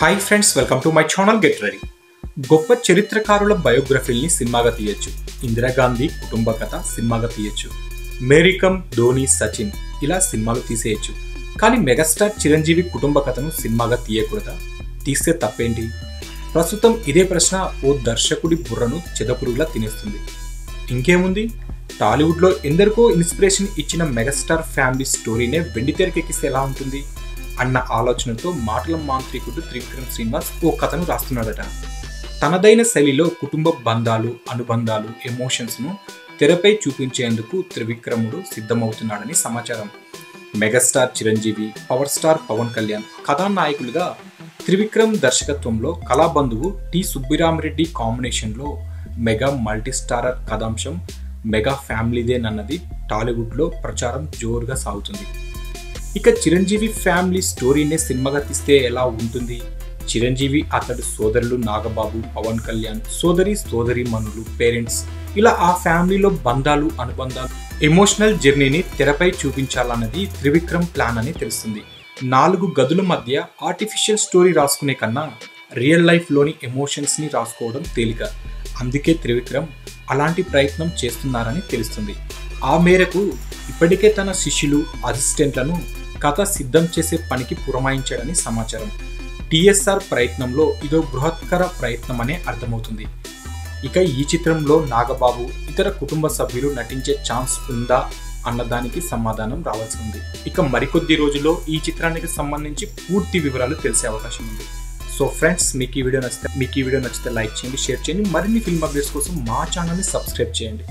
Hi friends, welcome to my channel get ready. గొప్ప చరిత్రకారుల బయోగ్రఫీల్ని సినిమాగా తీయచ్చు. ఇందిరాగాంధీ కుటుంబ కథ సినిమాగా తీయచ్చు. మేరీకమ్, ధోని, సచిన్ ఇలా సినిమాలు తీసేయచ్చు. కానీ మెగాస్టార్ చిరంజీవి కుటుంబ కథను సినిమాగా తీయకూడదా? తీస్తే తప్పేంటి? ప్రస్తుతం ఇదే ప్రశ్న ఓ దర్శకుడి బుర్రను చెదపురుగులా తినేస్తుంది. ఇంకేముంది, టాలీవుడ్లో ఎందరికో ఇన్స్పిరేషన్ ఇచ్చిన మెగాస్టార్ ఫ్యామిలీ స్టోరీనే వెండితెరకెక్కిస్తే ఎలా ఉంటుంది అన్న ఆలోచనతో మాటల మాంత్రికుడు త్రివిక్రమ్ శ్రీనివాస్ ఓ కథను రాస్తున్నాడట. తనదైన శైలిలో కుటుంబ బంధాలు, అనుబంధాలు, ఎమోషన్స్ను తెరపై చూపించేందుకు త్రివిక్రముడు సిద్ధమవుతున్నాడని సమాచారం. Megastar Chiranjeevi, power star Pawan Kalyan కథానాయకులుగా, త్రివిక్రమ్ దర్శకత్వంలో కళాబంధువు టి సుబ్బిరామిరెడ్డి కాంబినేషన్లో మెగా మల్టీస్టారర్ కథాంశం మెగా ఫ్యామిలీదేనన్నది టాలీవుడ్లో ప్రచారం జోరుగా సాగుతుంది. ఇక చిరంజీవి ఫ్యామిలీ స్టోరీనే సినిమాగా తీస్తే ఎలా ఉంటుంది? చిరంజీవి, అతడు సోదరులు నాగబాబు, పవన్ కళ్యాణ్, సోదరీమణులు, పేరెంట్స్ ఇలా ఆ ఫ్యామిలీలో బంధాలు, అనుబంధాలు, ఎమోషనల్ జర్నీని తెరపై చూపించాలన్నది త్రివిక్రమ్ ప్లాన్ అని తెలుస్తుంది. 4 గదుల మధ్య ఆర్టిఫిషియల్ స్టోరీ రాసుకునే కన్నా రియల్ లైఫ్లోని ఎమోషన్స్ని రాసుకోవడం తేలిక. అందుకే త్రివిక్రమ్ అలాంటి ప్రయత్నం చేస్తున్నారని తెలుస్తుంది. ఆ మేరకు ఇప్పటికే తన శిష్యులు, అసిస్టెంట్లను కథ సిద్ధం చేసే పనికి పురమాయించాడని సమాచారం. టీఎస్ఆర్ ప్రయత్నంలో ఇదో బృహత్కర ప్రయత్నమనే అర్థమవుతుంది. ఇక ఈ చిత్రంలో నాగబాబు, ఇతర కుటుంబ సభ్యులు నటించే ఛాన్స్ ఉందా అన్నదానికి సమాధానం రావాల్సి ఉంది. ఇక మరికొద్ది రోజుల్లో ఈ చిత్రానికి సంబంధించి పూర్తి వివరాలు తెలిసే అవకాశం ఉంది. సో ఫ్రెండ్స్, మీకు ఈ వీడియో నచ్చితే లైక్ చేయండి, షేర్ చేయండి. మరిన్ని ఫిల్మ్ అప్డేట్స్ కోసం మా ఛానల్ని సబ్స్క్రైబ్ చేయండి.